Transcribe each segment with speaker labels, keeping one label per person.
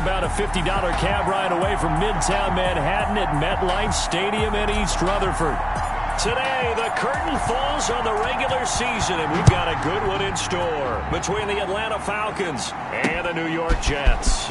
Speaker 1: about a $50 cab ride away from Midtown Manhattan at MetLife Stadium in East Rutherford. Today, the curtain falls on the regular season, and we've got a good one in store between the Atlanta Falcons and the New York Jets.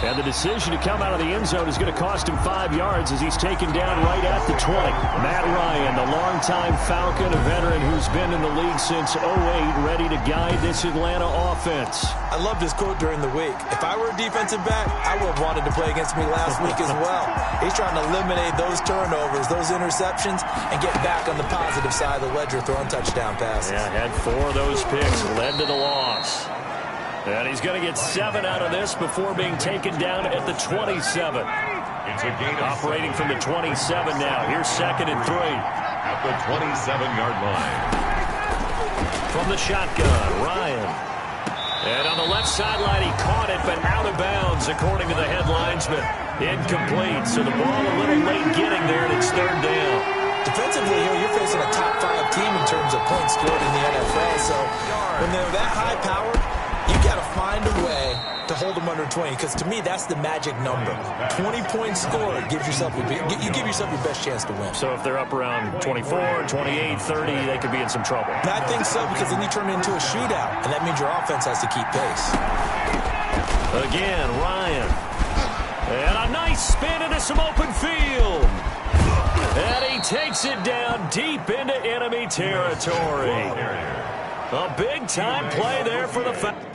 Speaker 1: And the decision to come out of the end zone is going to cost him 5 yards as he's taken down right at the 20. Matt Ryan, the longtime Falcon, a veteran who's been in the league since '08, ready to guide this Atlanta offense.
Speaker 2: I love this quote during the week. If I were a defensive back, I would have wanted to play against me last week as well. He's trying to eliminate those turnovers, those interceptions, and get back on the positive side of the ledger throwing touchdown passes.
Speaker 1: Yeah, had 4 of those picks, led to the loss. And he's going to get 7 out of this before being taken down at the 27. Operating from the 27 now. Here's 2nd and 3.
Speaker 3: At the 27-yard line.
Speaker 1: From the shotgun, Ryan. And on the left sideline, he caught it, but out of bounds, according to the head linesman. Incomplete, so the ball a little late getting there, and it's 3rd down.
Speaker 2: Defensively here, you're facing a top 5 team in terms of points scored in the NFL, so when they're that high powered, you got to find a way to hold them under 20, because to me, that's the magic number. 20 points scored gives yourself you give yourself your best chance to win.
Speaker 1: So if they're up around 24, 28, 30, they could be in some trouble.
Speaker 2: And I think so, because then you turn it into a shootout, and that means your offense has to keep pace.
Speaker 1: Again, Ryan. And a nice spin into some open field. And he takes it down deep into enemy territory. A big-time play there for the Falcons.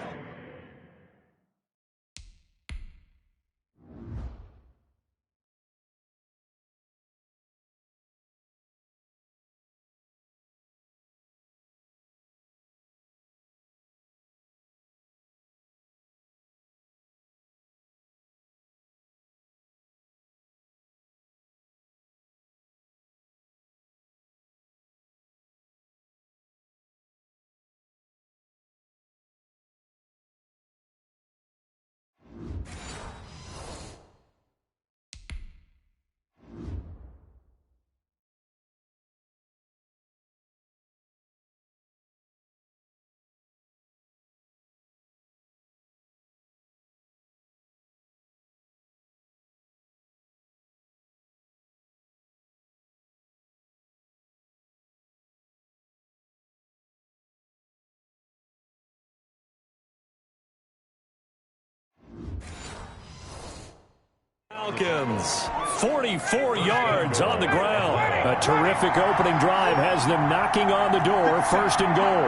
Speaker 1: Falcons, 44 yards on the ground. A terrific opening drive has them knocking on the door, 1st and goal.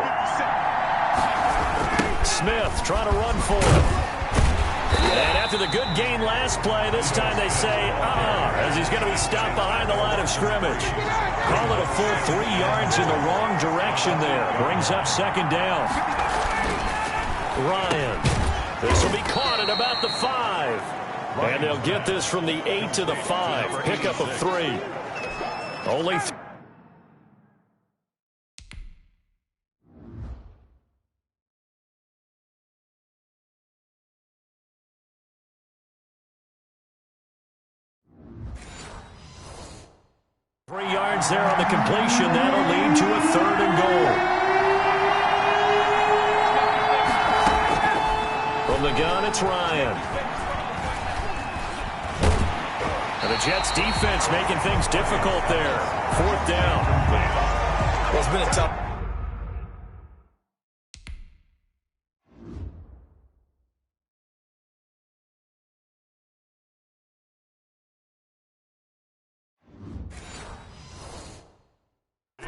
Speaker 1: Smith trying to run for it. And after the good gain last play, this time they say, as he's going to be stopped behind the line of scrimmage. Call it a full 3 yards in the wrong direction there. Brings up 2nd down. Ryan. This will be caught at about the 5. And they'll get this from the 8 to the 5. Pickup of 3. Only 3 yards there on the completion. That'll lead to a 3rd and goal. From the gun, it's Ryan. And the Jets defense making things difficult there. 4th down.
Speaker 2: Well, it's been a tough.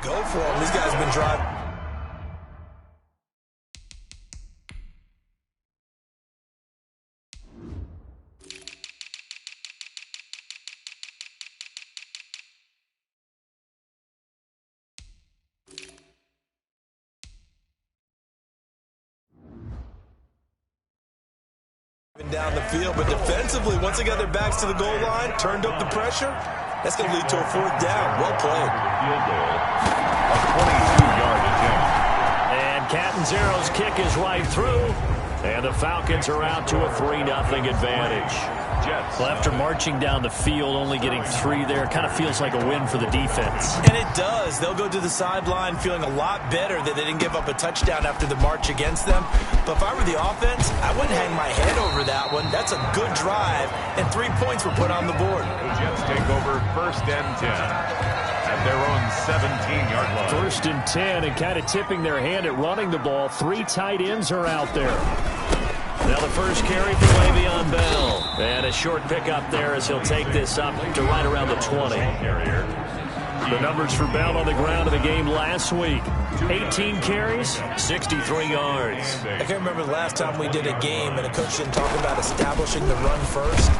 Speaker 2: Go for him. These guys have been driving. Down the field, but defensively, once they got their backs to the goal line, turned up the pressure, that's going to lead to a 4th down. Well played.
Speaker 3: Field goal. A 22-yard attempt.
Speaker 1: And Catanzero's kick is right through, and the Falcons are out to a 3-0 advantage.
Speaker 3: Jets.
Speaker 1: Well, after marching down the field, only getting 3 there, kind of feels like a win for the defense.
Speaker 2: And it does. They'll go to the sideline feeling a lot better that they didn't give up a touchdown after the march against them. But if I were the offense, I wouldn't hang my head over that one. That's a good drive, and 3 points were put on the board.
Speaker 3: The Jets take over 1st and 10 at their own 17-yard line.
Speaker 1: 1st and 10, and kind of tipping their hand at running the ball. 3 tight ends are out there. Now the first carry for Le'Veon Bell. And a short pickup there as he'll take this up to right around the 20. The numbers for Bell on the ground of the game last week. 18 carries, 63 yards.
Speaker 2: I can't remember the last time we did a game and a coach didn't talk about establishing the run first.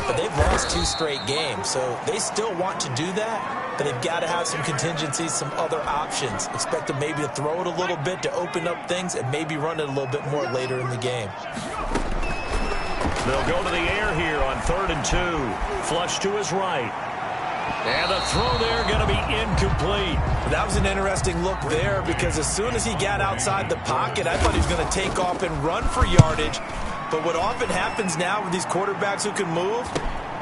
Speaker 2: But they've lost 2 straight games, so they still want to do that, but they've got to have some contingencies, some other options. Expect them maybe to throw it a little bit to open up things and maybe run it a little bit more later in the game.
Speaker 1: They'll go to the air here on 3rd and 2. Flush to his right. And the throw there going to be incomplete.
Speaker 2: That was an interesting look there because as soon as he got outside the pocket, I thought he was going to take off and run for yardage. But what often happens now with these quarterbacks who can move,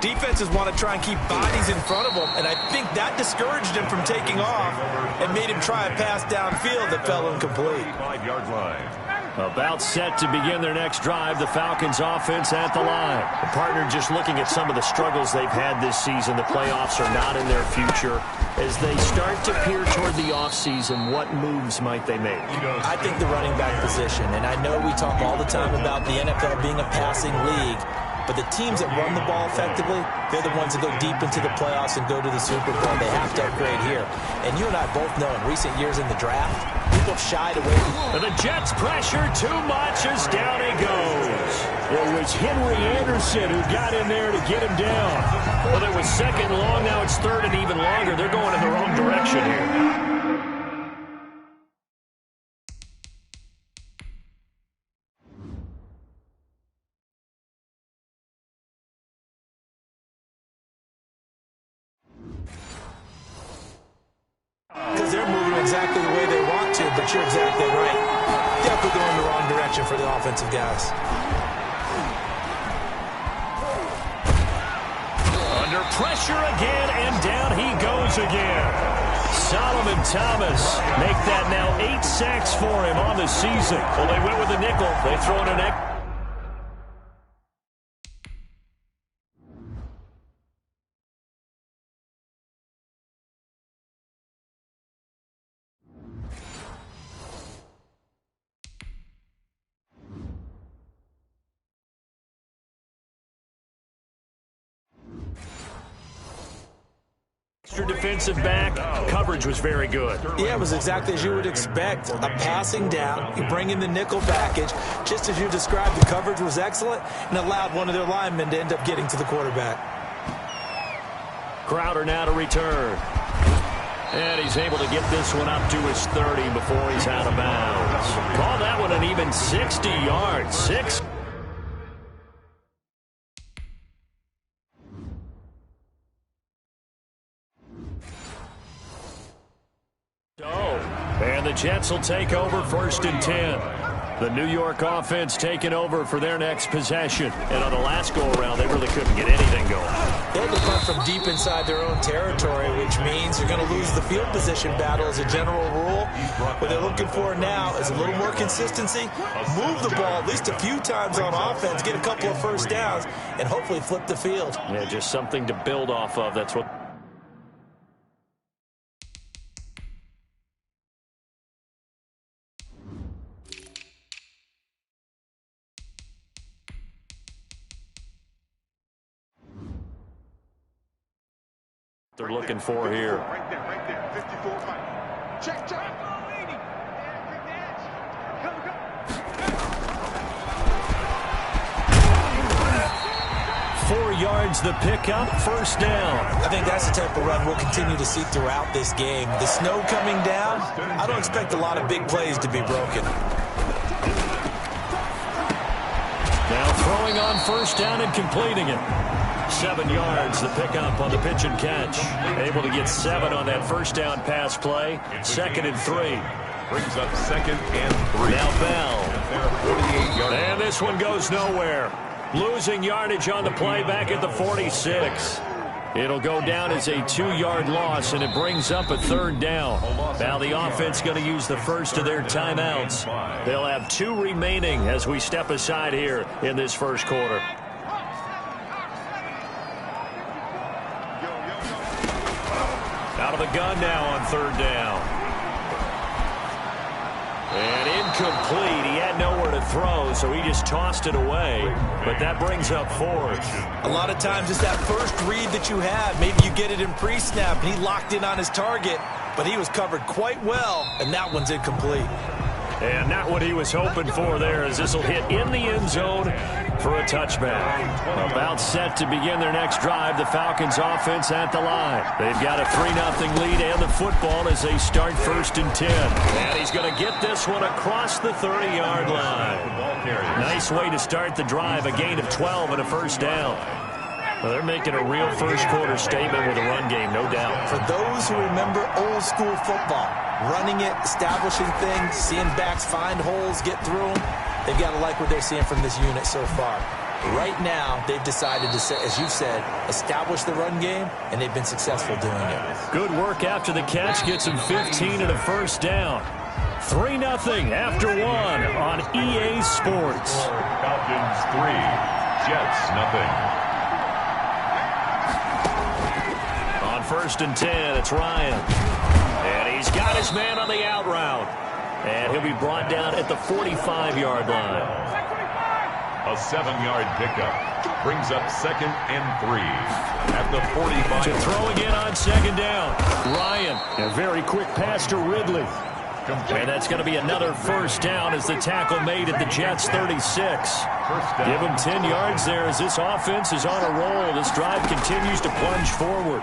Speaker 2: defenses want to try and keep bodies in front of them, and I think that discouraged him from taking off and made him try a pass downfield that fell incomplete.
Speaker 3: 5-yard line.
Speaker 1: About set to begin their next drive, the Falcons offense at the line. The partner just looking at some of the struggles they've had this season. The playoffs are not in their future. As they start to peer toward the offseason, what moves might they make?
Speaker 2: I think the running back position, and I know we talk all the time about the NFL being a passing league, but the teams that run the ball effectively, they're the ones that go deep into the playoffs and go to the Super Bowl. They have to upgrade here. And you and I both know in recent years in the draft, people shied away.
Speaker 1: And the Jets pressure too much as down he goes. It was Henry Anderson who got in there to get him down. Well, it was 2nd and long. Now it's 3rd and even longer. They're going in the wrong direction here.
Speaker 2: Because they're moving exactly the way they want to, but you're exactly right. Definitely going in the wrong direction for the offensive guys.
Speaker 1: Under pressure again, and down he goes again. Solomon Thomas make that now 8 sacks for him on the season. Well, they went with the nickel. They throw in an extra. Defensive back, coverage was very good.
Speaker 2: Yeah, it was exactly as you would expect. A passing down, you bring in the nickel package. Just as you described, the coverage was excellent and allowed one of their linemen to end up getting to the quarterback.
Speaker 1: Crowder now to return. And he's able to get this one up to his 30 before he's out of bounds. Call that one an even 60 yards. 6. And the Jets will take over 1st and 10. The New York offense taking over for their next possession. And on the last go-around, they really couldn't get anything going.
Speaker 2: They had to punt from deep inside their own territory, which means you're going to lose the field position battle as a general rule. What they're looking for now is a little more consistency, move the ball at least a few times on offense, get a couple of first downs, and hopefully flip the field.
Speaker 1: Yeah, just something to build off of. That's what... they're looking for here.
Speaker 3: Right there, 54 fight. Check.
Speaker 1: 4 yards the pickup, 1st down.
Speaker 2: I think that's the type of run we'll continue to see throughout this game. The snow coming down, I don't expect a lot of big plays to be broken.
Speaker 1: Now throwing on 1st down and completing it. 7 yards, the pickup on the pitch and catch. Able to get 7 on that 1st down pass play. 2nd and 3.
Speaker 3: Brings up 2nd and 3.
Speaker 1: Now Bell.
Speaker 3: And this one goes nowhere.
Speaker 1: Losing yardage on the play back at the 46. It'll go down as a 2-yard loss, and it brings up a 3rd down. Now the offense going to use the first of their timeouts. They'll have 2 remaining as we step aside here in this first quarter. Out of the gun now on 3rd down. And incomplete. He had nowhere to throw, so he just tossed it away. But that brings up 4th.
Speaker 2: A lot of times it's that first read that you have. Maybe you get it in pre-snap, and he locked in on his target, but he was covered quite well, and that one's incomplete.
Speaker 1: And not what he was hoping for there, as this will hit in the end zone for a touchback. About set to begin their next drive, the Falcons offense at the line. They've got a 3-0 lead and the football as they start 1st and 10. And he's going to get this one across the 30-yard line. Nice way to start the drive, a gain of 12 and a 1st down. Well, they're making a real first-quarter statement with a run game, no doubt.
Speaker 2: For those who remember old-school football, running it, establishing things, seeing backs find holes, get through them, they've got to like what they're seeing from this unit so far. Right now, they've decided to, as you've said, establish the run game, and they've been successful doing it.
Speaker 1: Good work after the catch, gets him 15 and a 1st down. 3-0 after 1 on EA Sports.
Speaker 3: Falcons 3, Jets 0.
Speaker 1: 1st and 10, it's Ryan. And he's got his man on the out route. And he'll be brought down at the 45-yard line.
Speaker 3: A 7-yard pickup brings up 2nd and 3 at the 45.
Speaker 1: To throw again on 2nd down. Ryan, a very quick pass to Ridley. And that's going to be another 1st down as the tackle made at the Jets' 36. Give him 10 yards there as this offense is on a roll. This drive continues to plunge forward.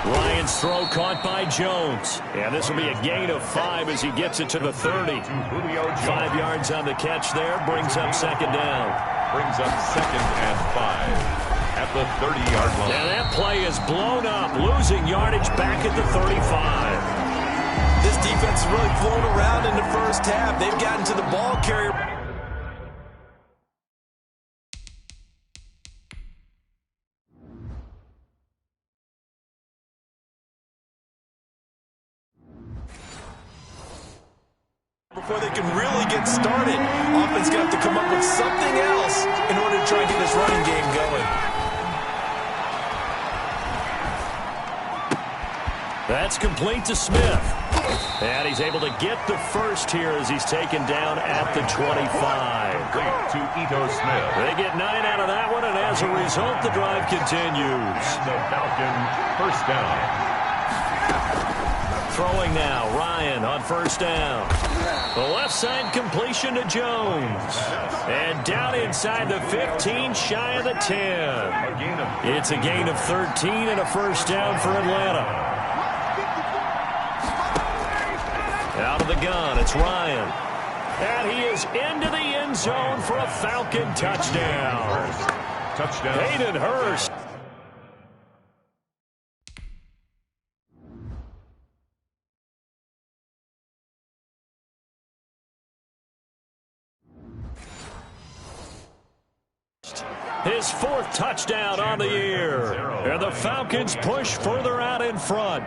Speaker 1: Ryan's throw caught by Jones. And this will be a gain of 5 as he gets it to the 30. 5 yards on the catch there. Brings up 2nd down.
Speaker 3: Brings up 2nd and 5 at the 30-yard line.
Speaker 1: And that play is blown up. Losing yardage back at the 35.
Speaker 2: This defense has really flown around in the first half. They've gotten to the ball carrier. Before they can really get started, offense got to come up with something else in order to try and get this running game going.
Speaker 1: That's complete to Smith. And he's able to get the first here as he's taken down at the 25.
Speaker 3: To Ito Smith.
Speaker 1: They get 9 out of that one, and as a result, the drive continues.
Speaker 3: And the Falcon 1st down.
Speaker 1: Throwing now, Ryan on 1st down. The left side completion to Jones. And down inside the 15, shy of the 10. It's a gain of 13 and a 1st down for Atlanta. Out of the gun, it's Ryan. And he is into the end zone for a Falcon touchdown.
Speaker 3: Touchdown.
Speaker 1: Hayden Hurst. His 4th touchdown on the year. And the Falcons push further out in front.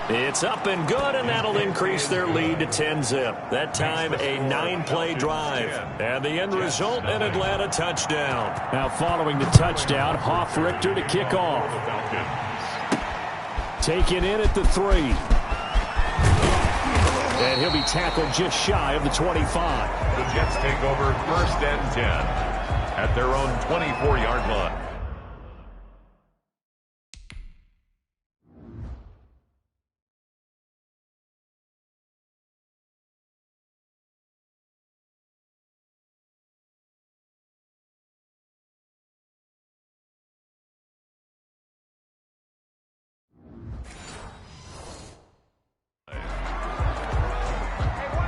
Speaker 1: It's up and good, and that'll increase their lead to 10-zip. That time, a 9-play drive. And the end result, an Atlanta touchdown. Now following the touchdown, Hoff-Richter to kick off. Taken in at the 3. And he'll be tackled just shy of the 25.
Speaker 3: The Jets take over 1st and 10 at their own 24-yard line.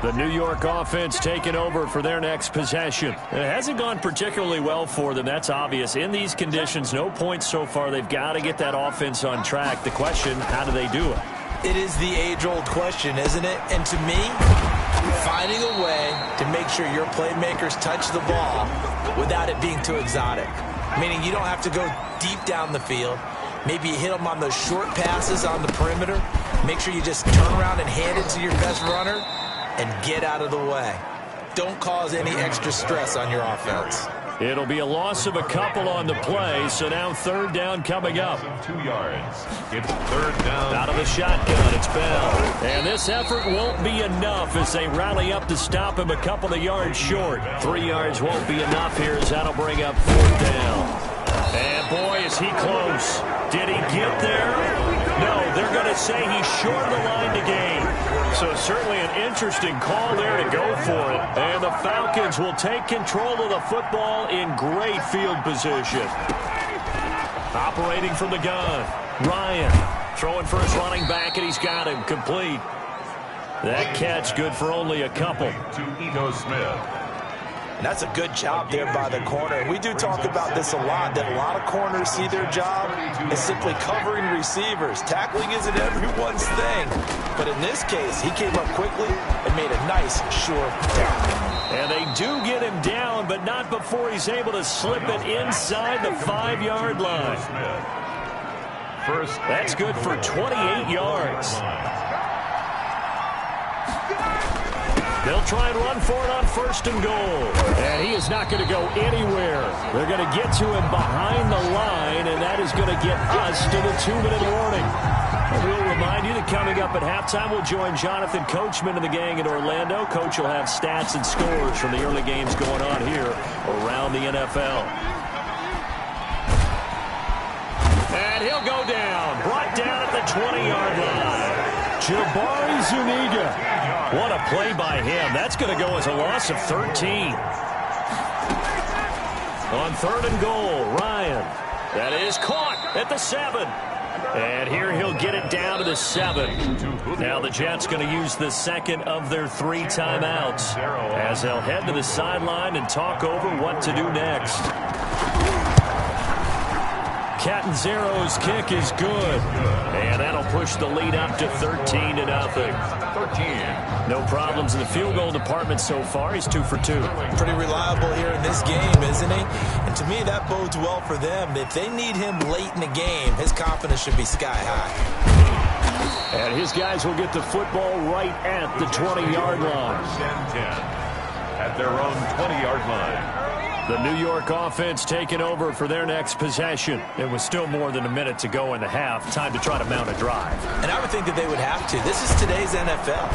Speaker 1: The New York offense taking over for their next possession. It hasn't gone particularly well for them, that's obvious. In these conditions, no points so far. They've got to get that offense on track. The question, how do they do it?
Speaker 2: It is the age-old question, isn't it? And to me, finding a way to make sure your playmakers touch the ball without it being too exotic. Meaning you don't have to go deep down the field. Maybe you hit them on those short passes on the perimeter. Make sure you just turn around and hand it to your best runner and get out of the way. Don't cause any extra stress on your offense.
Speaker 1: It'll be a loss of a couple on the play, so now third down coming up.
Speaker 3: 2 yards. It's third down.
Speaker 1: Out of the shotgun, it's Bell. And this effort won't be enough as they rally up to stop him a couple of yards short. 3 yards won't be enough here as that'll bring up fourth down. And boy, is he close. Did he get there? No, they're going to say he's short of the line to gain. So certainly an interesting call there to go for it. And the Falcons will take control of the football in great field position. Operating from the gun, Ryan throwing for his running back, and he's got him complete. That catch good for only a couple.
Speaker 3: To Ito Smith.
Speaker 2: And that's a good job there by the corner. We do talk about this a lot, that a lot of corners see their job as simply covering receivers. Tackling isn't everyone's thing. But in this case, he came up quickly and made a nice, sure tackle.
Speaker 1: And they do get him down, but not before he's able to slip it inside the 5-yard line. That's good for 28 yards. They'll try and run for it on first and goal. And he is not going to go anywhere. They're going to get to him behind the line, and that is going to get us to the 2-minute warning. And we'll remind you that coming up at halftime, we'll join Jonathan Coachman and the gang in Orlando. Coach will have stats and scores from the early games going on here around the NFL. And he'll go down. Brought down at the 20-yard line. Jabari Zuniga. What a play by him. That's going to go as a loss of 13. On third and goal, Ryan. That is caught at the 7. And here he'll get it down to the 7. Now the Jets going to use the second of their 3 timeouts as they'll head to the sideline and talk over what to do next. Catanzaro's kick is good. And that'll push the lead up to 13-0. No problems in the field goal department so far. He's 2 for 2.
Speaker 2: Pretty reliable here in this game, isn't he? And to me, that bodes well for them. If they need him late in the game, his confidence should be sky high.
Speaker 1: And his guys will get the football right at the 20-yard line.
Speaker 3: 10-10 at their own 20-yard line.
Speaker 1: The New York offense taking over for their next possession. It was still more than a minute to go in the half. Time to try to mount a drive.
Speaker 2: And I would think that they would have to. This is today's NFL.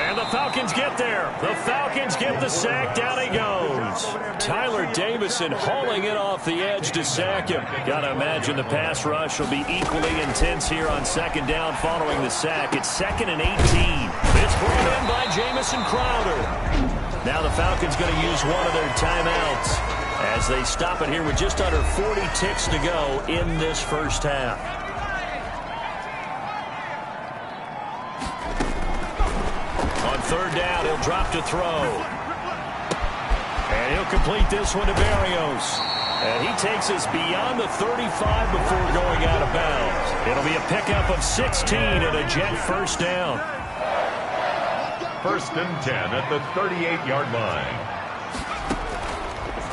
Speaker 1: And the Falcons get there. The Falcons get the sack. Down he goes. Tyler Davison hauling it off the edge to sack him. Got to imagine the pass rush will be equally intense here on second down following the sack. It's 2nd and 18. It's brought in by Jamison Crowder. Now the Falcons going to use one of their timeouts as they stop it here with just under 40 ticks to go in this first half. On third down, he'll drop to throw. And he'll complete this one to Berrios. And he takes us beyond the 35 before going out of bounds. It'll be a pickup of 16 and a Jet first down.
Speaker 3: 1st and 10 at the 38-yard line.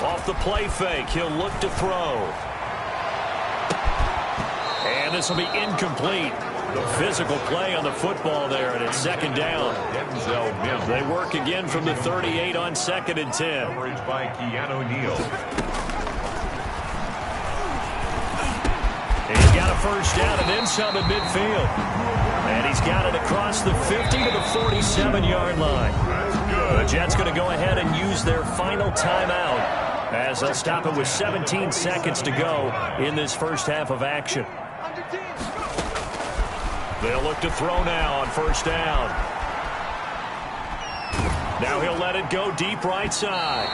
Speaker 1: Off the play fake, he'll look to throw. And this will be incomplete. The physical play on the football there, and it's 2nd down. They work again from the 38 on 2nd and 10.
Speaker 3: Coverage by Keanu Neal.
Speaker 1: He's got a first down and then some at midfield. And he's got it across the 50 to the 47-yard line. The Jets going to go ahead and use their final timeout as they'll stop it with 17 seconds to go in this first half of action. They'll look to throw now on first down. Now he'll let it go deep right side.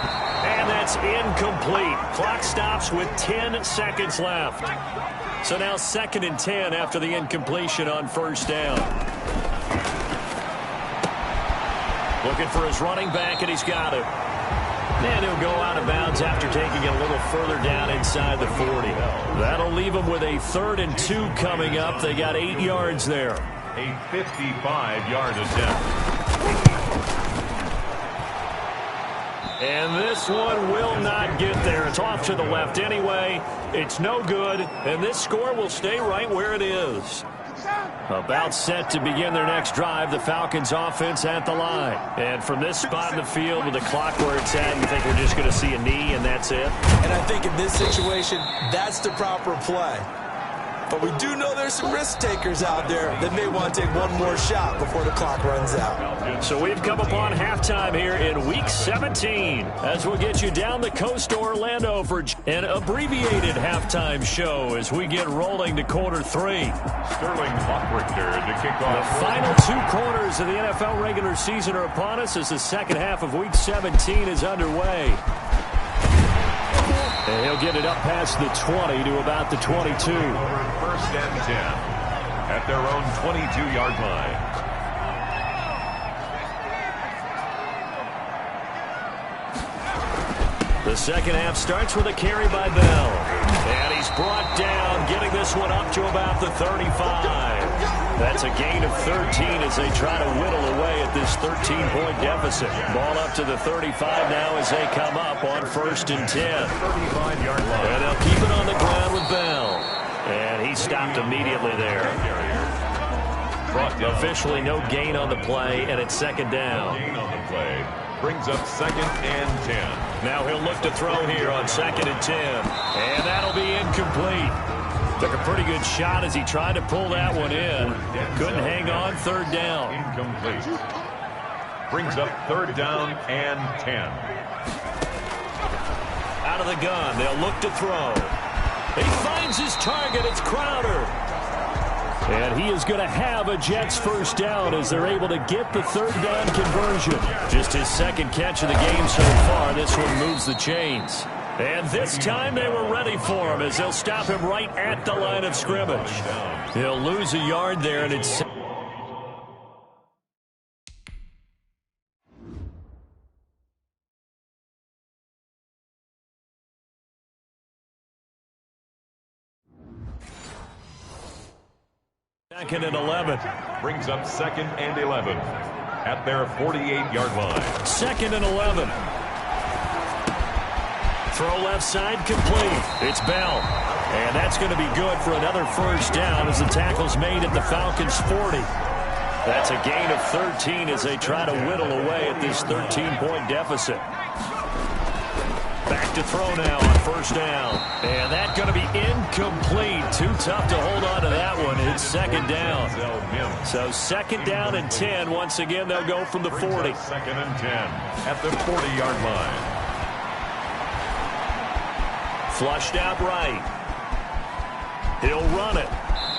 Speaker 1: And that's incomplete. Clock stops with 10 seconds left. So now 2nd and 10 after the incompletion on first down. Looking for his running back, and he's got it. And he'll go out of bounds after taking it a little further down inside the 40. That'll leave him with a 3rd and 2 coming up. They got 8 yards there.
Speaker 3: A 55-yard attempt.
Speaker 1: And this one will not get there. It's off to the left anyway. It's no good, and this score will stay right where it is. About set to begin their next drive, the Falcons offense at the line. And from this spot in the field with the clock where it's at, you think we're just going to see a knee and that's it?
Speaker 2: And I think in this situation, that's the proper play. But we do know there's some risk takers out there that may want to take one more shot before the clock runs out.
Speaker 1: So we've come upon halftime here in Week 17 as we'll get you down the coast to Orlando for an abbreviated halftime show as we get rolling to quarter 3.
Speaker 3: Sterling Hockrichter to kick off.
Speaker 1: The final 2 quarters of the NFL regular season are upon us as the second half of Week 17 is underway. And he'll get it up past the 20 to about the 22.
Speaker 3: First and 10 at their own 22-yard line.
Speaker 1: The second half starts with a carry by Bell. And he's brought down, getting this one up to about the 35. That's a gain of 13 as they try to whittle away at this 13-point deficit. Ball up to the 35 now as they come up on first and 10.
Speaker 3: 35-yard line.
Speaker 1: And they'll keep it on the ground with Bell. And he stopped immediately there. Officially no gain on the play, and it's second down.
Speaker 3: Gain on the play. Brings up second and 10.
Speaker 1: Now he'll look to throw here on second and 10. And that'll be incomplete. Took a pretty good shot as he tried to pull that one in. Couldn't hang on, third down.
Speaker 3: Incomplete. Brings up third down and 10.
Speaker 1: Out of the gun, they'll look to throw. He finds his target, it's Crowder. And he is going to have a Jets first down as they're able to get the third down conversion. Just his second catch of the game so far. This one moves the chains. And this time they were ready for him as they'll stop him right at the line of scrimmage. He'll lose a yard there, and it's... Second and 11.
Speaker 3: Brings up second and 11 at their 48-yard line.
Speaker 1: Second and 11. Throw left side complete. It's Bell. And that's going to be good for another first down as the tackle's made at the Falcons' 40. That's a gain of 13 as they try to whittle away at this 13-point deficit. Back to throw now on first down. And that's going to be incomplete. Too tough to hold on to that one. It's second down. So second down and 10. Once again, they'll go from the 40.
Speaker 3: Second and 10 at the 40-yard line.
Speaker 1: Flushed out right. He'll run it.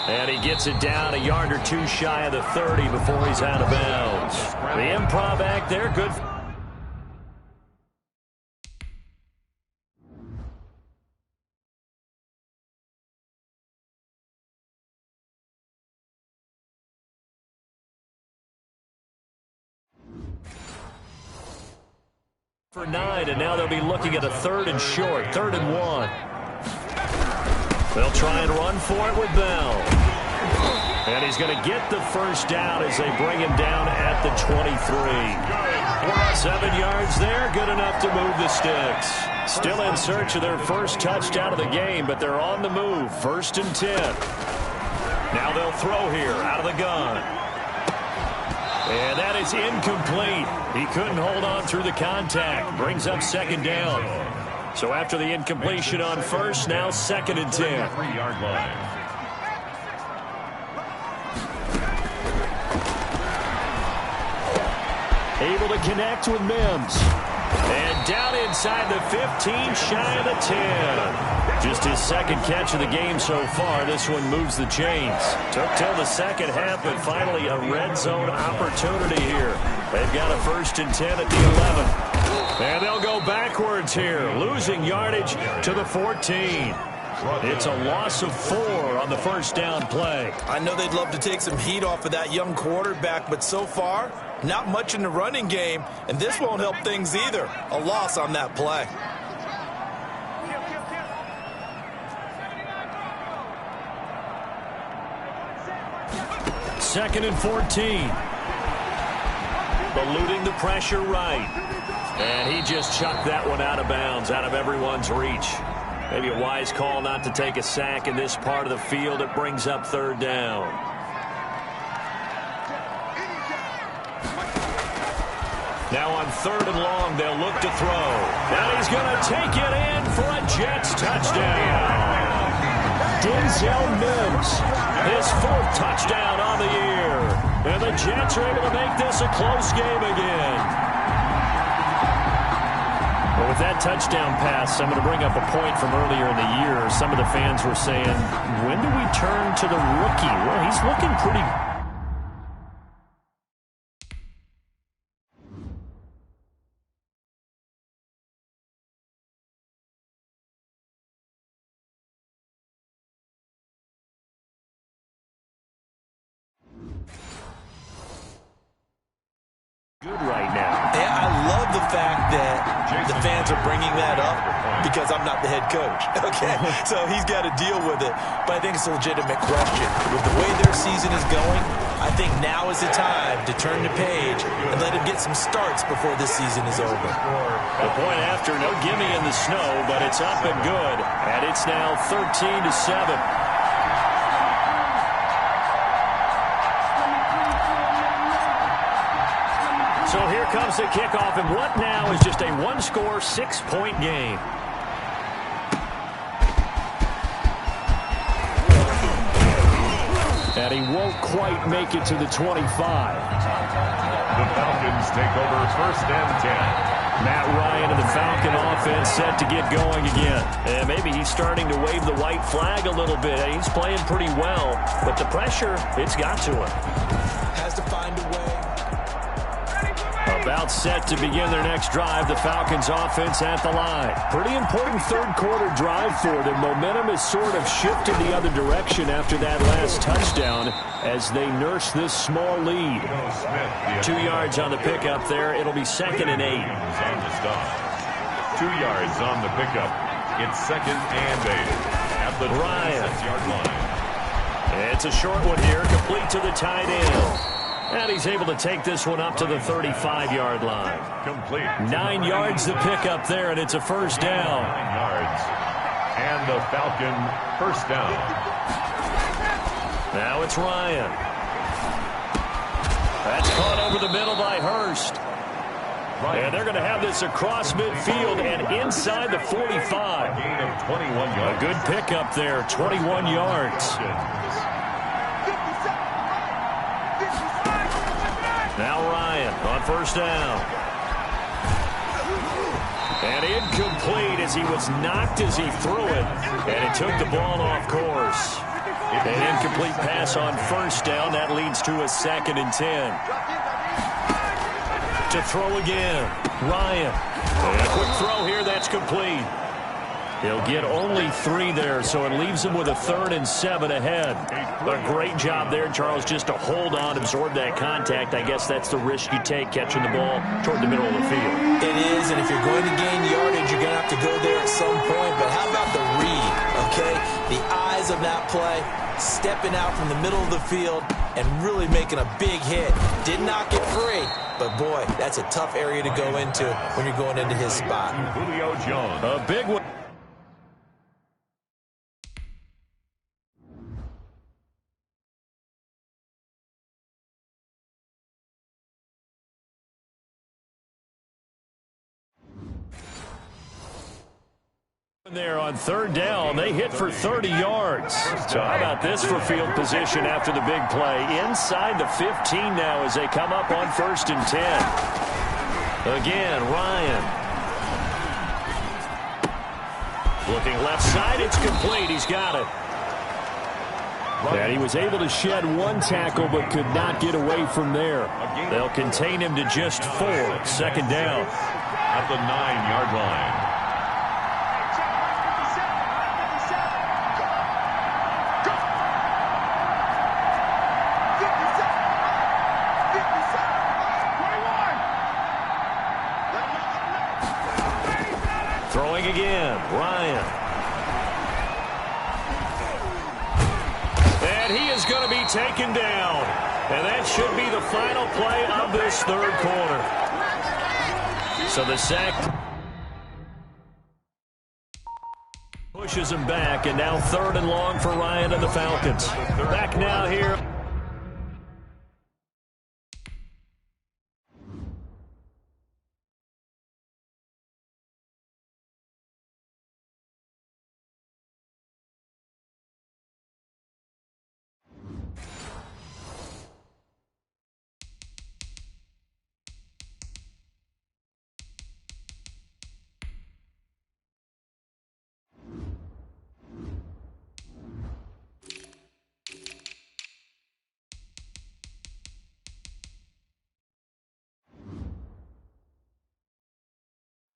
Speaker 1: And he gets it down a yard or two shy of the 30 before he's out of bounds. The improv act there, good. For 9, and now they'll be looking at a third and short, 3rd and 1. They'll try and run for it with Bell. And he's going to get the first down as they bring him down at the 23. 7 yards there, good enough to move the sticks. Still in search of their first touchdown of the game, but they're on the move, 1st and 10. Now they'll throw here, out of the gun. And that is incomplete. He couldn't hold on through the contact. Brings up second down. So after the incompletion on first, now 2nd and 10.
Speaker 3: 3-yard line.
Speaker 1: Able to connect with Mims. And down inside the 15, shy of the 10. Just his second catch of the game so far. This one moves the chains. Took till the second half, but finally a red zone opportunity here. They've got a 1st and 10 at the 11. And they'll go backwards here, losing yardage to the 14. It's a loss of 4 on the first down play.
Speaker 2: I know they'd love to take some heat off of that young quarterback, but so far, not much in the running game, and this won't help things either. A loss on that play.
Speaker 1: Second and 14. Eluding the pressure right. And he just chucked that one out of bounds, out of everyone's reach. Maybe a wise call not to take a sack in this part of the field. It brings up third down. Now on third and long, they'll look to throw. And he's going to take it in for a Jets touchdown. Denzel Mims, his 4th touchdown on the year. And the Jets are able to make this a close game again. Well, with that touchdown pass, I'm going to bring up a point from earlier in the year. Some of the fans were saying, when do we turn to the rookie? Well, he's looking pretty good right now.
Speaker 2: Yeah, I love the fact that the fans are bringing that up because I'm not the head coach. Okay, so he's got to deal with it. But I think it's a legitimate question. With the way their season is going, I think now is the time to turn the page and let him get some starts before this season is over.
Speaker 1: A point after, no gimme in the snow, but it's up and good. And it's now 13-7. So here comes the kickoff, and what now is just a one-score, 6-point game. And he won't quite make it to the 25.
Speaker 3: The Falcons take over 1st and 10.
Speaker 1: Matt Ryan and the Falcon offense set to get going again. And maybe he's starting to wave the white flag a little bit. He's playing pretty well, but the pressure, it's got to him.
Speaker 2: Has to find a way.
Speaker 1: About set to begin their next drive, the Falcons offense at the line. Pretty important third-quarter drive for them. Momentum has sort of shifted the other direction after that last touchdown as they nurse this small lead. 2 yards on the pickup there. It'll be 2nd and 8.
Speaker 3: 2 yards on the pickup. It's 2nd and 8 at the 26-yard line.
Speaker 1: It's a short one here, complete to the tight end. And he's able to take this one up to the 35-yard line.
Speaker 3: Complete.
Speaker 1: 9 yards to pick up there, and it's a first down.
Speaker 3: 9 yards. And the Falcon first down.
Speaker 1: Now it's Ryan. That's caught over the middle by Hurst. And they're going to have this across midfield and inside the 45.
Speaker 3: A gain of 21 yards.
Speaker 1: A good pickup there, 21 yards. Now Ryan on first down. And incomplete as he was knocked as he threw it. And it took the ball off course. An incomplete pass on first down. That leads to a 2nd and 10. To throw again. Ryan. And a quick throw here. That's complete. He'll get only 3 there, so it leaves him with a 3rd and 7 ahead. A great job there, Charles, just to hold on, absorb that contact. I guess that's the risk you take, catching the ball toward the middle of the field.
Speaker 2: It is, and if you're going to gain yardage, you're going to have to go there at some point. But how about the read, okay? The eyes of that play, stepping out from the middle of the field and really making a big hit. Did not get free, but, boy, that's a tough area to go into when you're going into his spot.
Speaker 3: Julio Jones.
Speaker 1: A big one. There on third down, they hit for 30 yards. So how about this for field position after the big play? Inside the 15 now as they come up on 1st and 10. Again, Ryan. Looking left side, it's complete. He's got it. And he was able to shed 1 tackle but could not get away from there. They'll contain him to just 4. 2nd down.
Speaker 3: At the 9-yard line.
Speaker 1: Throwing again, Ryan. And he is going to be taken down. And that should be the final play of this third quarter. So the sack pushes him back, and now 3rd and long for Ryan and the Falcons. Back now here.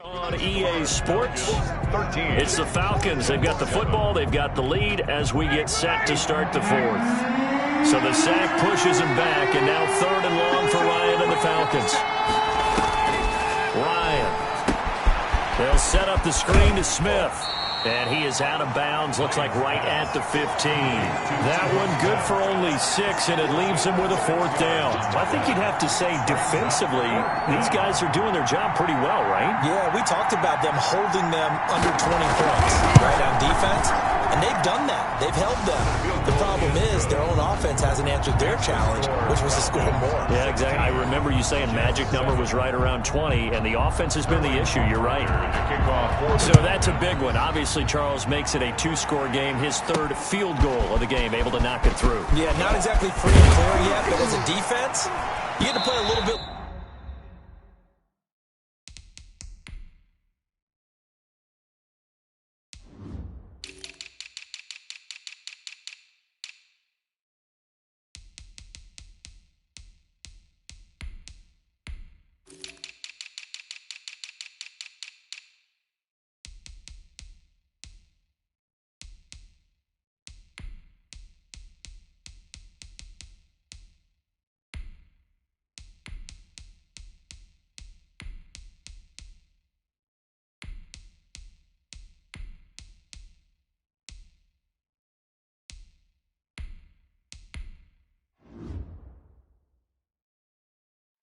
Speaker 1: On EA Sports, it's the Falcons. They've got the football. They've got the lead as we get set to start the 4th. So the sack pushes him back, and now 3rd and long for Ryan and the Falcons. Ryan. They'll set up the screen to Smith. And he is out of bounds, looks like right at the 15. That one good for only 6, and it leaves him with a 4th down. I think you'd have to say defensively, these guys are doing their job pretty well, right?
Speaker 2: Yeah, we talked about them holding them under 20 points, right, on defense. And they've done that. They've held them. The problem is their own offense hasn't answered their challenge, which was to score more.
Speaker 1: Yeah, exactly. I remember you saying magic number was right around 20, and the offense has been the issue. You're right. So that's a big one. Obviously, Charles makes it a 2-score game. His 3rd field goal of the game, able to knock it through.
Speaker 2: Yeah, not exactly free and clear yet, but as a defense, you get to play a little bit.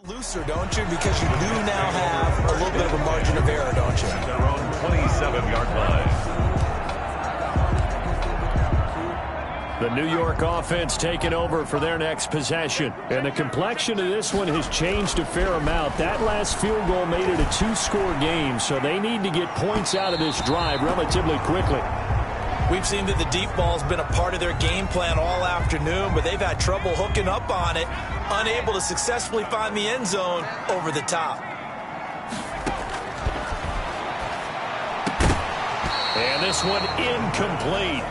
Speaker 2: Looser, don't you? Because you do now have a little bit of a margin of error, don't you?
Speaker 3: Their own 27-yard line.
Speaker 1: The New York offense taking over for their next possession. And the complexion of this one has changed a fair amount. That last field goal made it a 2-score game, so they need to get points out of this drive relatively quickly.
Speaker 2: We've seen that the deep ball's been a part of their game plan all afternoon, but they've had trouble hooking up on it, unable to successfully find the end zone over the top.
Speaker 1: And this one incomplete.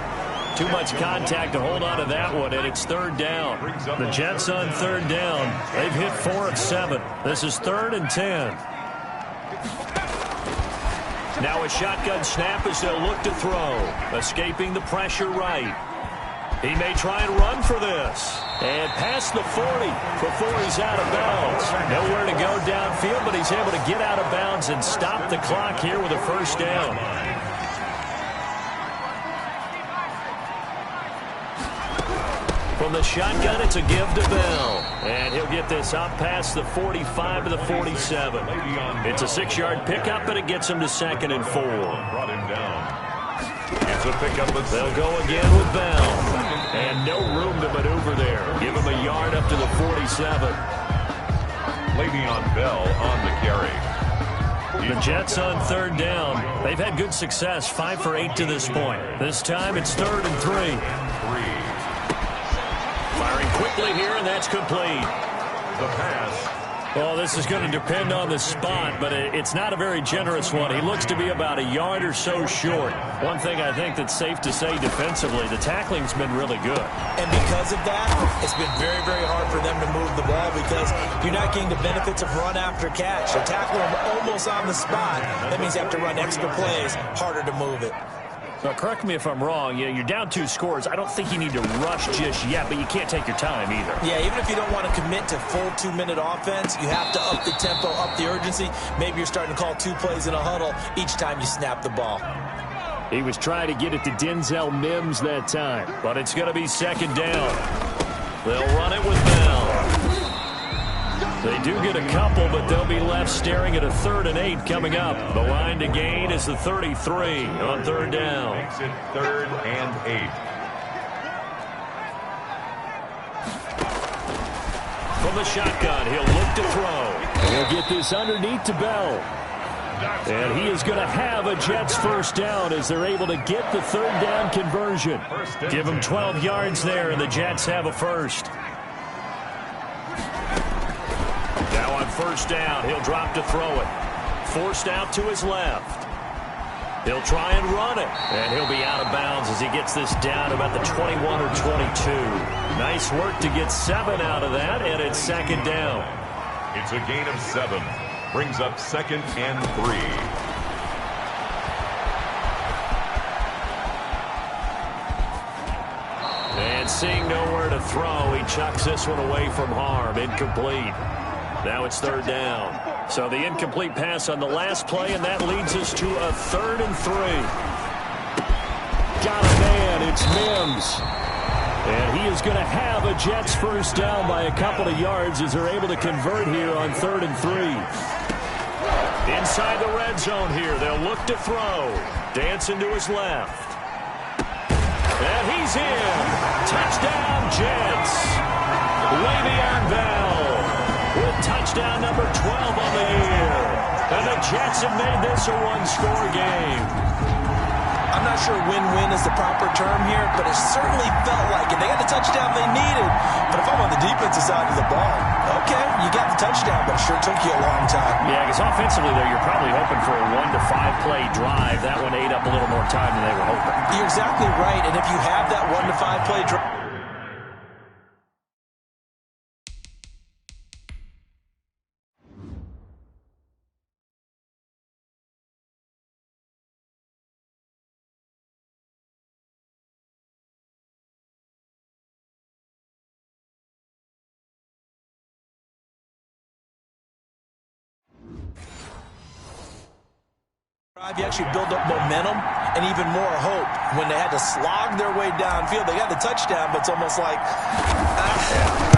Speaker 1: Too much contact to hold on to that one, and it's 3rd down. The Jets on 3rd down. They've hit 4 of 7. This is 3rd and 10. Now a shotgun snap as they'll look to throw. Escaping the pressure right. He may try and run for this. And past the 40 before he's out of bounds. Nowhere to go downfield, but he's able to get out of bounds and stop the clock here with a 1st down. From the shotgun, it's a give to Bell. And he'll get this up past the 45 to the 47. It's a 6-yard pickup, and it gets him to 2nd and 4.
Speaker 3: Brought him down. It's a pickup.
Speaker 1: They'll go again with Bell. And no room to maneuver there. Give him a yard up to the 47.
Speaker 3: Le'Veon Bell on the carry.
Speaker 1: The Jets on 3rd down. They've had good success, 5 for 8 to this point. This time it's 3rd and 3. Firing quickly here, and that's complete.
Speaker 3: The pass.
Speaker 1: Well, this is going to depend on the spot, but it's not a very generous one. He looks to be about a yard or so short. One thing I think that's safe to say defensively, the tackling's been really good.
Speaker 2: And because of that, it's been very, very hard for them to move the ball because you're not getting the benefits of run after catch. They tackle him almost on the spot. That means you have to run extra plays, harder to move it.
Speaker 1: Now, correct me if I'm wrong. You're down 2 scores. I don't think you need to rush just yet, but you can't take your time either.
Speaker 2: Yeah, even if you don't want to commit to full 2-minute offense, you have to up the tempo, up the urgency. Maybe you're starting to call 2 plays in a huddle each time you snap the ball.
Speaker 1: He was trying to get it to Denzel Mims that time, but it's going to be 2nd down. They'll run it with Bell. They do get a couple, but they'll be left staring at a 3rd and 8 coming up. The line to gain is the 33 on 3rd down.
Speaker 3: Makes it 3rd and 8.
Speaker 1: From the shotgun, he'll look to throw. He'll get this underneath to Bell. And he is going to have a Jets first down as they're able to get the 3rd down conversion. Give him 12 yards there, and the Jets have a first. Now on 1st down, he'll drop to throw it. Forced out to his left. He'll try and run it, and he'll be out of bounds as he gets this down about the 21 or 22. Nice work to get 7 out of that, and it's 2nd down.
Speaker 3: It's a gain of 7. Brings up 2nd and 3.
Speaker 1: And seeing nowhere to throw, he chucks this one away from harm. Incomplete. Now it's 3rd down. So the incomplete pass on the last play, and that leads us to a 3rd and 3. Got a man. It's Mims. And he is going to have a Jets first down by a couple of yards as they're able to convert here on 3rd and 3. Inside the red zone here, they'll look to throw. Dancing to his left. And he's in. Touchdown, Jets. Le'Veon Bell with touchdown number 12 on the year. And the Jets have made this a one-score game.
Speaker 2: I'm not sure win-win is the proper term here, but it certainly felt like it. They got the touchdown they needed. But if I'm on the defensive side of the ball, okay, you got the touchdown, but it sure took you a long time.
Speaker 1: Yeah, because offensively, though, you're probably hoping for a 1 to 5 play drive. That one ate up a little more time than they were hoping.
Speaker 2: You're exactly right, and if you have that 1 to 5 play drive, you actually build up momentum and even more hope. When they had to slog their way downfield, they got the touchdown, but it's almost like,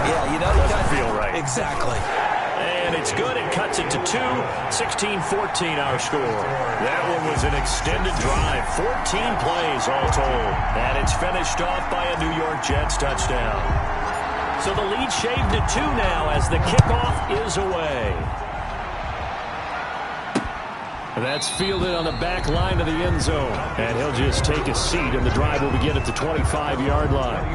Speaker 2: yeah, you know,
Speaker 1: doesn't feel right.
Speaker 2: Exactly.
Speaker 1: And it's good. It cuts it to 2. 16-14 our score. That one was an extended drive. 14 plays all told. And it's finished off by a New York Jets touchdown. So the lead shaved to 2 now as the kickoff is away. That's fielded on the back line of the end zone. And he'll just take a seat, and the drive will begin at the 25-yard line.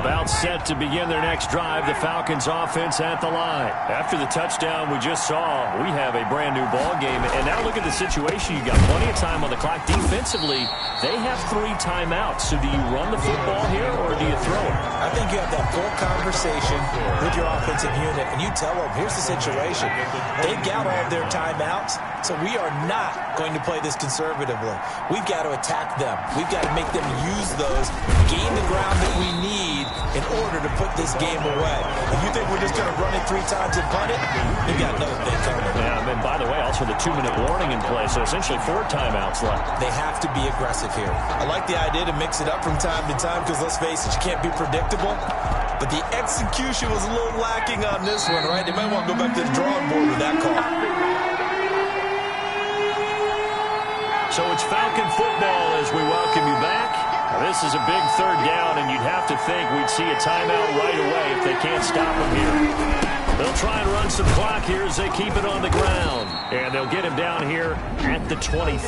Speaker 1: About set to begin their next drive, the Falcons offense at the line. After the touchdown we just saw, we have a brand-new ball game. And now look at the situation. You got plenty of time on the clock. Defensively, they have 3 timeouts. So do you run the football here, or do you throw it?
Speaker 2: I think you have that full conversation with your offensive unit, and you tell them, here's the situation. They've got all of their timeouts, so we are not going to play this conservatively. We've got to attack them. We've got to make them use those, gain the ground that we need in order to put this game away. If you think we're just going to run it 3 times and punt it, you've got another thing coming.
Speaker 1: Yeah, and then, by the way, also the 2-minute warning in play, so essentially 4 timeouts left.
Speaker 2: They have to be aggressive here. I like the idea to mix it up from time to time because, let's face it, you can't be predictable. But the execution was a little lacking on this one, right? They might want to go back to the drawing board with that call.
Speaker 1: So it's Falcon football as we welcome you back. This is a big 3rd down, and you'd have to think we'd see a timeout right away if they can't stop them here. They'll try and run some clock here as they keep it on the ground. And they'll get him down here at the 23.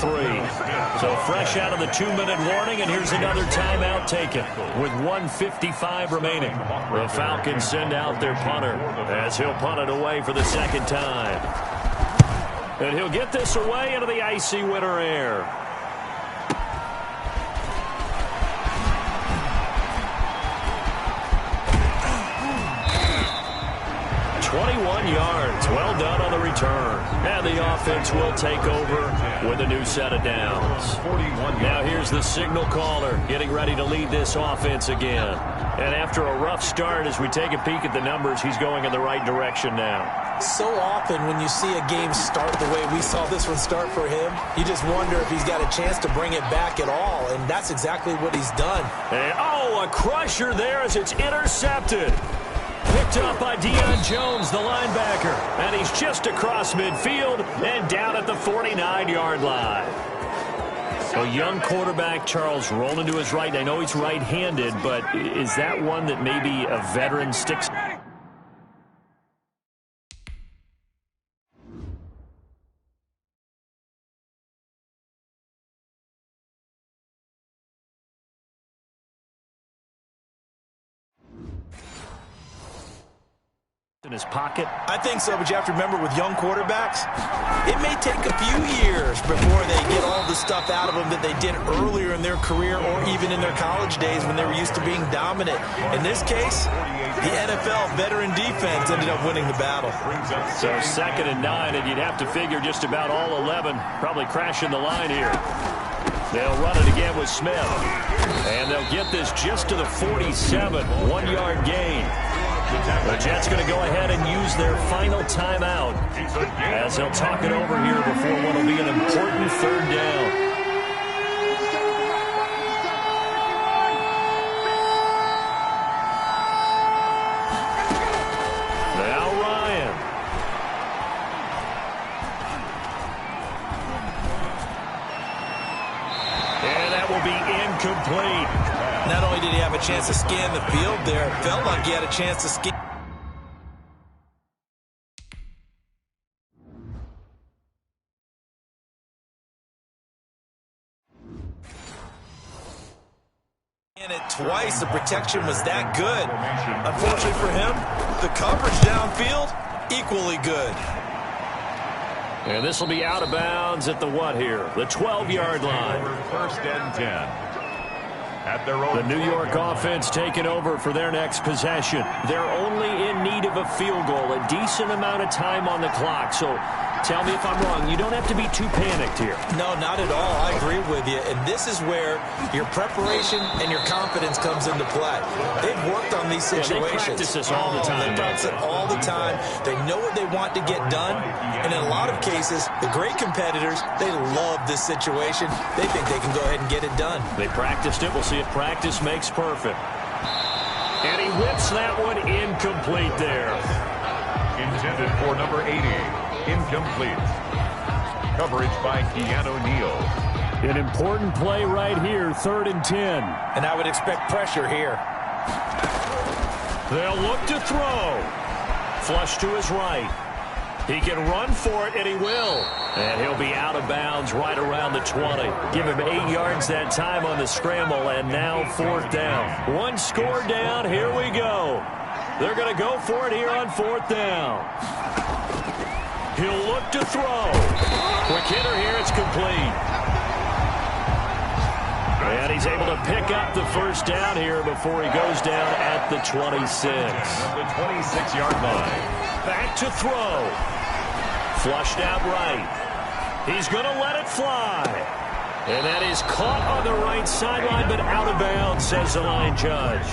Speaker 1: So fresh out of the 2-minute warning, and here's another timeout taken with 1:55 remaining. The Falcons send out their punter as he'll punt it away for the 2nd time. And he'll get this away into the icy winter air. 21 yards. Well done on the return. And the offense will take over with a new set of downs. Now here's the signal caller getting ready to lead this offense again. And after a rough start, as we take a peek at the numbers, he's going in the right direction now.
Speaker 2: So often when you see a game start the way we saw this one start for him, you just wonder if he's got a chance to bring it back at all, and that's exactly what he's done.
Speaker 1: And, oh, a crusher there as it's intercepted. Picked up by Deion Jones, the linebacker. And he's just across midfield and down at the 49-yard line. A young quarterback, Charles, rolling to his right. I know he's right-handed, but is that one that maybe a veteran sticks? In his pocket?
Speaker 2: I think so, but you have to remember with young quarterbacks, it may take a few years before they get all the stuff out of them that they did earlier in their career or even in their college days when they were used to being dominant. In this case, the NFL veteran defense ended up winning the battle.
Speaker 1: So 2nd and 9, and you'd have to figure just about all 11 probably crashing the line here. They'll run it again with Smith. And they'll get this just to the 47, 1-yard gain. The Jets going to go ahead and use their final timeout as they'll talk it over here before what will be an important 3rd down. Now Ryan. And that will be incomplete.
Speaker 2: Not only did he have a chance to scan the field there, it felt like he had a chance to scan. And it twice, the protection was that good. Unfortunately for him, the coverage downfield, equally good.
Speaker 1: And this will be out of bounds at the what here? The 12-yard line.
Speaker 3: 1st and 10. At their own
Speaker 1: the New York offense taking over for their next possession. They're only in need of a field goal, a decent amount of time on the clock. So tell me if I'm wrong. You don't have to be too panicked here.
Speaker 2: No, not at all. I agree with you. And this is where your preparation and your confidence comes into play. They've worked on these situations.
Speaker 1: They practice this all the time.
Speaker 2: They practice it all the time. They know what they want to get done. And in a lot of cases, the great competitors, they love this situation. They think they can go ahead and get it done.
Speaker 1: They practiced it. We'll see if practice makes perfect. And he whips that one incomplete there.
Speaker 3: Intended for number 80. Incomplete. Coverage by Keanu Neal.
Speaker 1: An important play right here, 3rd and 10.
Speaker 2: And I would expect pressure here.
Speaker 1: They'll look to throw. Flush to his right. He can run for it, and he will. And he'll be out of bounds right around the 20. Give him 8 yards that time on the scramble, and now 4th down. One score down. Here we go. They're going to go for it here on 4th down. He'll look to throw. Quick hitter here. It's complete. And he's able to pick up the 1st down here before he goes down at the 26.
Speaker 3: The 26-yard line.
Speaker 1: Back to throw. Flushed out right. He's going to let it fly. And that is caught on the right sideline, but out of bounds, says the line judge.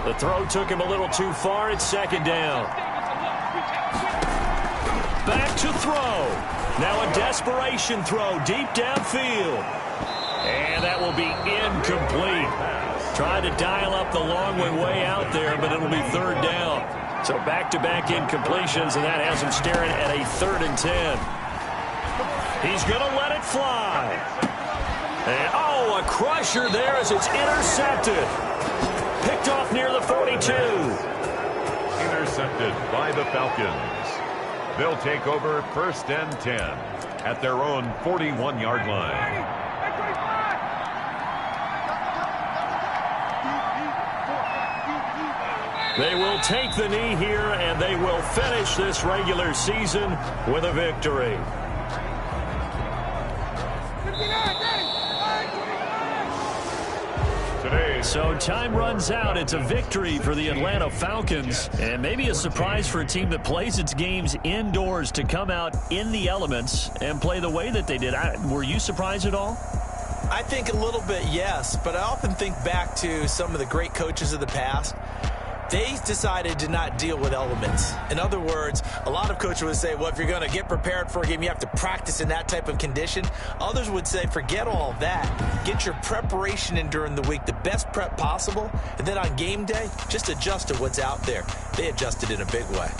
Speaker 1: The throw took him a little too far. It's 2nd down. Back to throw. Now a desperation throw deep downfield. And that will be incomplete. Trying to dial up the long way out there, but it'll be 3rd down. So back-to-back incompletions, and that has him staring at a 3rd and 10. He's going to let it fly. And, oh, a crusher there as it's intercepted. Picked off near the 42.
Speaker 3: Intercepted by the Falcons. They'll take over 1st and 10 at their own 41-yard line.
Speaker 1: They will take the knee here, and they will finish this regular season with a victory. So time runs out. It's a victory for the Atlanta Falcons, and maybe a surprise for a team that plays its games indoors to come out in the elements and play the way that they did. Were you surprised at all?
Speaker 2: I think a little bit, yes, but I often think back to some of the great coaches of the past. They decided to not deal with elements. In other words, a lot of coaches would say, well, if you're going to get prepared for a game, you have to practice in that type of condition. Others would say, forget all of that. Get your preparation in during the week, the best prep possible, and then on game day, just adjust to what's out there. They adjusted in a big way.